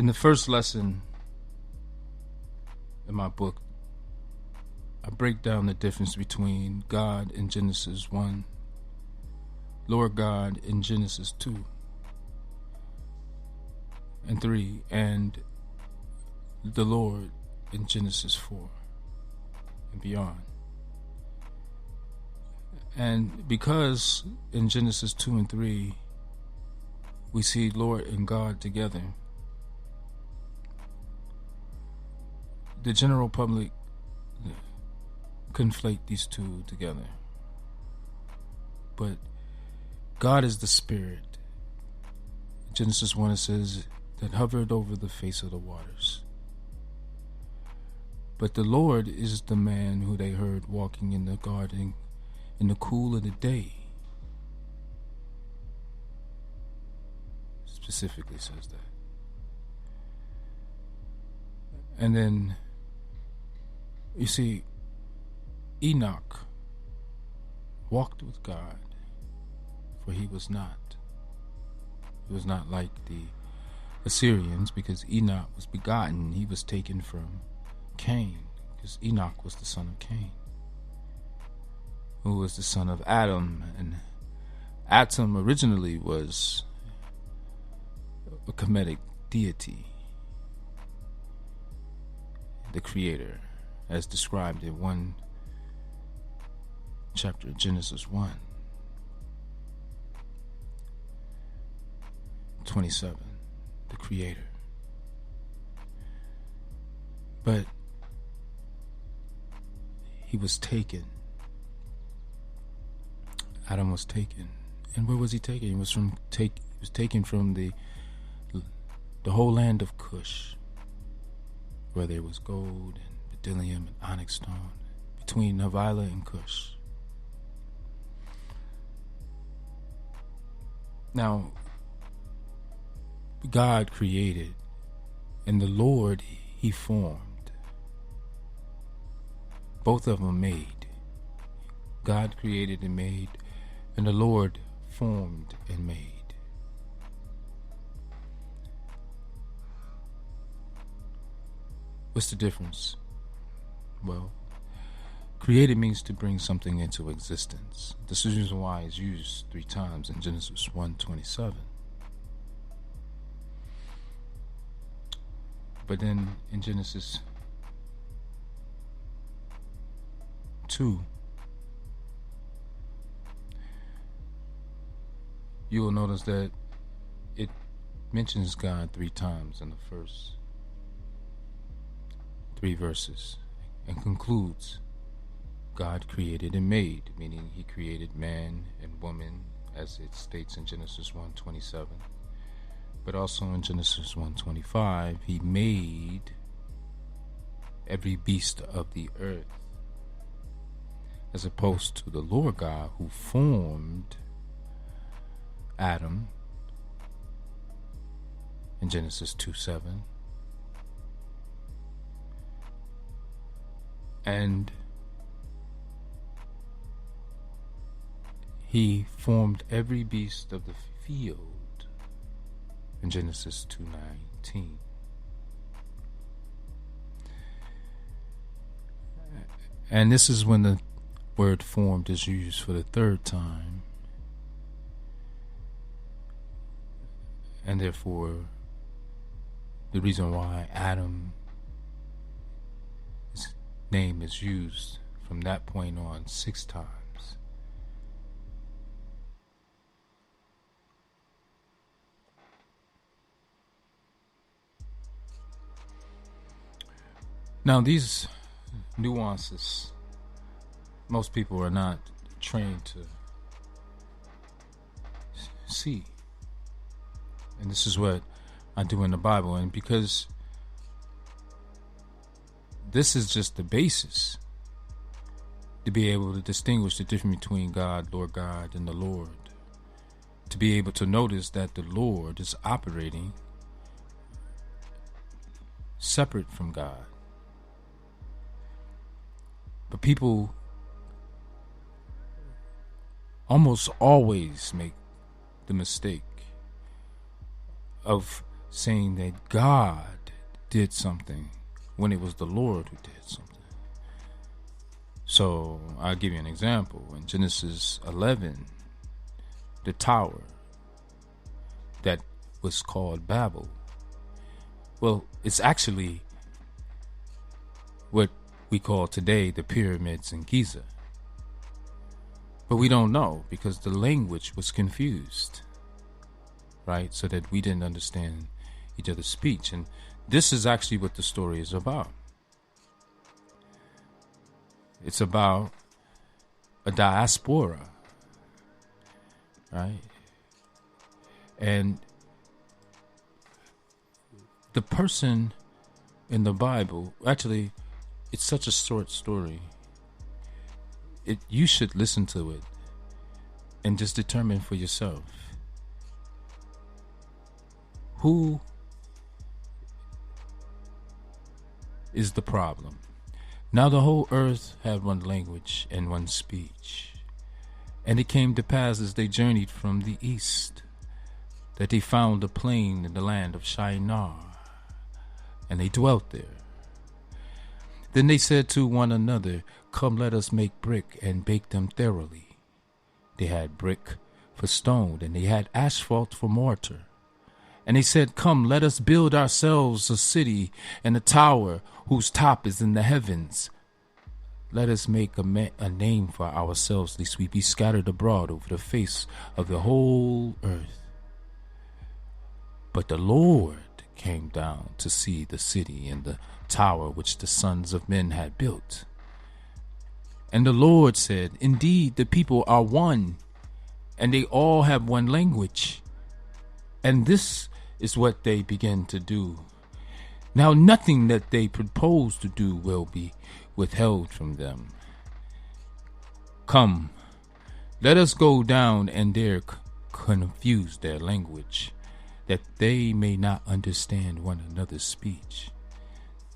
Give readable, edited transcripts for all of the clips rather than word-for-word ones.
In the first lesson in my book, I break down the difference between God in Genesis 1, Lord God in Genesis 2 and 3, and the Lord in Genesis 4 and beyond. And because in Genesis 2 and 3 we see Lord and God together, the general public conflate these two together. But God is the Spirit. Genesis 1, it says, that hovered over the face of the waters. But the Lord is the man who they heard walking in the garden in the cool of the day. Specifically says that. And then, you see, Enoch walked with God, for he was not. He was not like the Assyrians, because Enoch was begotten. He was taken from Cain, because Enoch was the son of Cain, who was the son of Adam. And Adam originally was a Kemetic deity, the creator, as described in one chapter of Genesis 1:27, the creator. But he was taken. Adam was taken. And where was he taken? He was taken from the whole land of Cush, where there was gold and bdellium and onyx stone, between Havilah and Cush. Now, God created, and the Lord he formed. Both of them made. God created and made, and the Lord formed and made. What's the difference? Well, created means to bring something into existence. This is the reason why it's used 3 times in Genesis 1:27. But then in Genesis 2, you will notice that it mentions God 3 times in the first 3 verses, and concludes, God created and made, meaning he created man and woman, as it states in Genesis 1:27. But also in Genesis 1:25, he made every beast of the earth, as opposed to the Lord God who formed Adam in Genesis 2:7. And he formed every beast of the field in Genesis 2:19. And this is when the word formed is used for the 3rd time. And therefore, the reason why Adam's name is used from that point on 6 times. Now, these nuances, most people are not trained to see. And this is what I do in the Bible. And because this is just the basis to be able to distinguish the difference between God, Lord God, and the Lord. To be able to notice that the Lord is operating separate from God. But people almost always make the mistake of saying that God did something when it was the Lord who did something. So I'll give you an example. In Genesis 11, the tower that was called Babel, well, it's actually what we call today the pyramids in Giza. But we don't know because the language was confused, right? So that we didn't understand each other's speech. And this is actually what the story is about. It's about a diaspora, right? And the person in the Bible, actually, it's such a short story. You should listen to it and just determine for yourself who is the problem. Now the whole earth had one language and one speech. And it came to pass as they journeyed from the east that they found a plain in the land of Shinar, and they dwelt there. Then they said to one another, "Come, let us make brick and bake them thoroughly." They had brick for stone, and they had asphalt for mortar. And they said, "Come, let us build ourselves a city and a tower whose top is in the heavens. Let us make a name for ourselves, lest we be scattered abroad over the face of the whole earth." But the Lord came down to see the city and the tower which the sons of men had built. And the Lord said, "Indeed, the people are one, and they all have one language. And this is what they begin to do. Now nothing that they propose to do will be withheld from them. Come, let us go down and there confuse their language, that they may not understand one another's speech."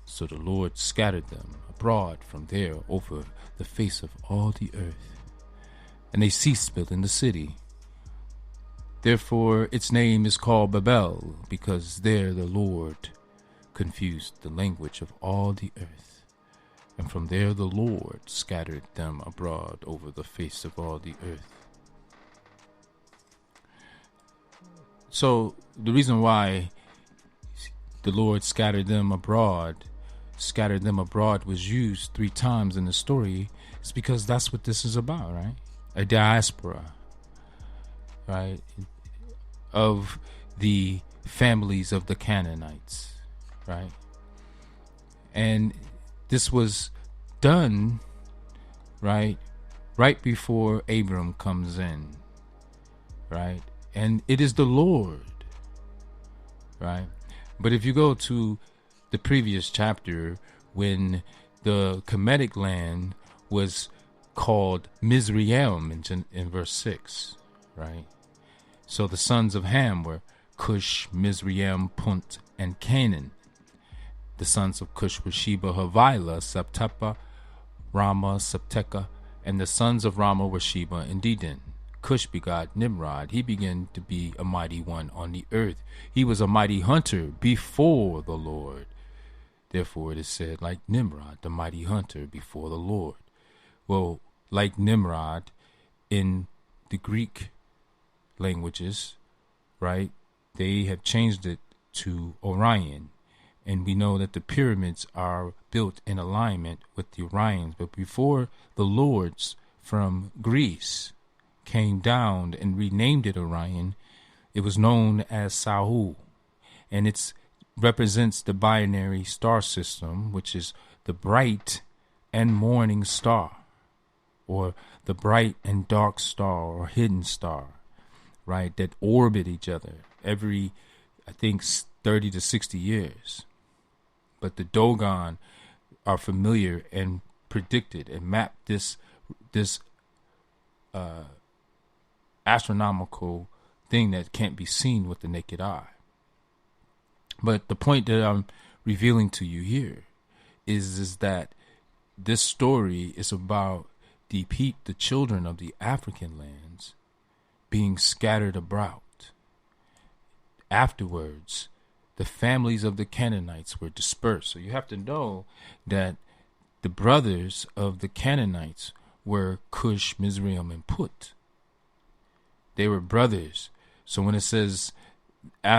So the Lord scattered them abroad from there over the face of all the earth, and they ceased building the city. Therefore its name is called Babel, because there the Lord confused the language of all the earth. And from there the Lord scattered them abroad over the face of all the earth. So the reason why the Lord scattered them abroad was used 3 times in the story is because that's what this is about, right? A diaspora, right? Of the families of the Canaanites, right? And this was done, right before Abram comes in, right? And it is the Lord, right? But if you go to the previous chapter, when the Kemetic land was called Mizraim in verse 6, right? So the sons of Ham were Cush, Mizraim, Punt, and Canaan. The sons of Cush were Sheba, Havilah, Sabtepa, Rama, Sabteka, and the sons of Rama were Sheba and Dedan. Cush begot Nimrod. He began to be a mighty one on the earth. He was a mighty hunter before the Lord. Therefore it is said, like Nimrod, the mighty hunter before the Lord. Well, like Nimrod, in the Greek languages, right, they have changed it to Orion. And we know that the pyramids are built in alignment with the Orions. But before the lords from Greece came down and renamed it Orion, it was known as Sahu. And it represents the binary star system, which is the bright and morning star, or the bright and dark star, or hidden star, right, that orbit each other every, I think, 30 to 60 years. But the Dogon are familiar and predicted and mapped this astronomical thing that can't be seen with the naked eye. But the point that I'm revealing to you here is that this story is about the children of the African lands being scattered abroad. Afterwards, the families of the Canaanites were dispersed. So you have to know that the brothers of the Canaanites were Cush, Mizraim, and Put. They were brothers. So when it says the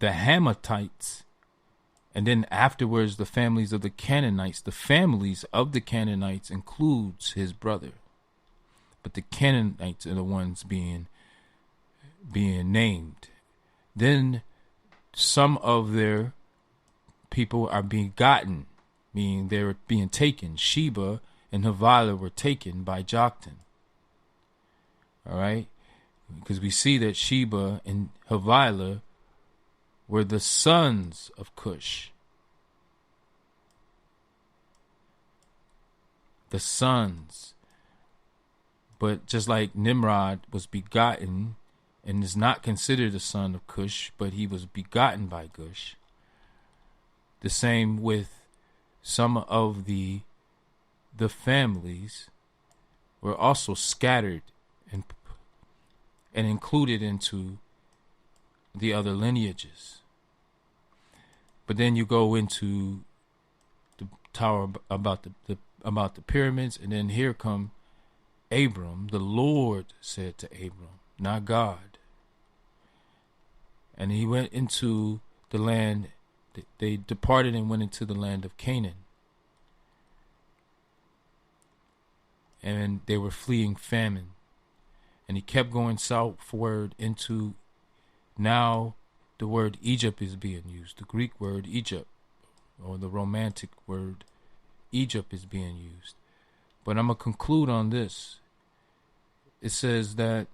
Hamathites, and then afterwards the families of the Canaanites, the families of the Canaanites includes his brother. But the Canaanites are the ones being named. Then some of their people are being begotten, meaning they're being taken. Sheba and Havilah were taken by Joktan. All right? Because we see that Sheba and Havilah were the sons of Cush. The sons. But just like Nimrod was begotten and is not considered a son of Cush, but he was begotten by Cush. The same with some of the families were also scattered and included into the other lineages. But then you go into the tower about the pyramids, and then here come Abram. The Lord said to Abram, not God. And he went into the land. They departed and went into the land of Canaan. And they were fleeing famine. And he kept going southward into, now the word Egypt is being used. The Greek word Egypt, or the Romantic word Egypt, is being used. But I'm going to conclude on this. It says that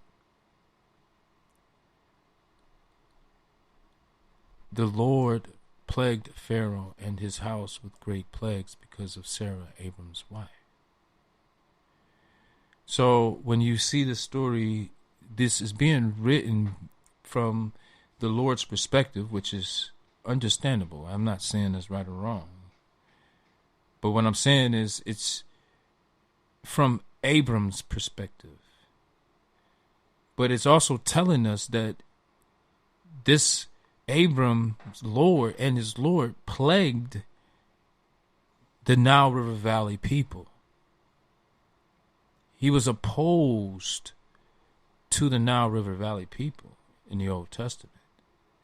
the Lord plagued Pharaoh and his house with great plagues because of Sarah, Abram's wife. So when you see the story, this is being written from the Lord's perspective, which is understandable. I'm not saying it's right or wrong. But what I'm saying is it's from Abram's perspective. But it's also telling us that this Abram's Lord and his Lord plagued the Nile River Valley people. He was opposed to the Nile River Valley people in the Old Testament.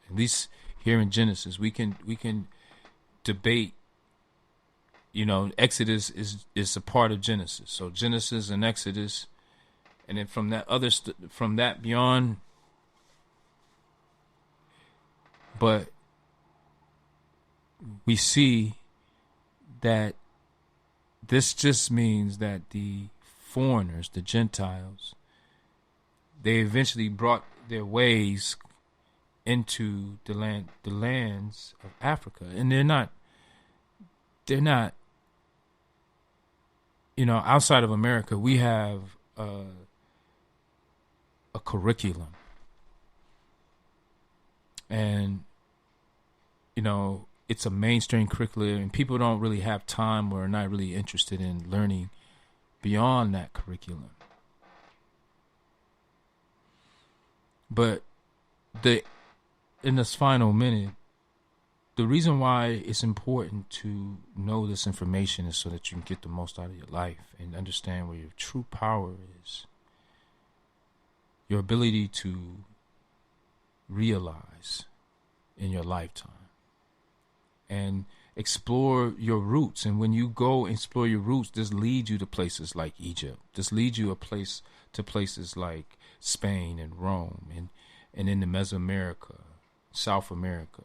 At least here in Genesis, we can debate. You know, Exodus is a part of Genesis. So Genesis and Exodus, and then from that beyond. But we see that this just means that the foreigners, the Gentiles, they eventually brought their ways into the lands of Africa, and they're not, you know, outside of America, we have a curriculum, and you know, it's a mainstream curriculum, and people don't really have time or are not really interested in learning beyond that curriculum. But in this final minute, the reason why it's important to know this information is so that you can get the most out of your life and understand where your true power is. Your ability to realize in your lifetime and explore your roots. And when you go explore your roots, this leads you to places like Egypt. This leads you to places like Spain and Rome and into Mesoamerica, South America.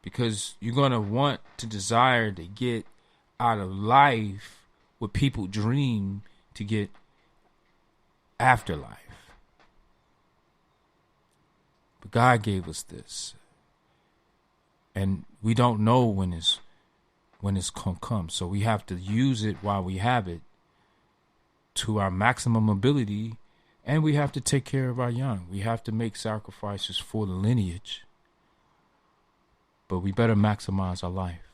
Because you're going to want to desire to get out of life what people dream to get afterlife. But God gave us this. And we don't know when it's going to come. So we have to use it while we have it to our maximum ability. And we have to take care of our young. We have to make sacrifices for the lineage. But we better maximize our life.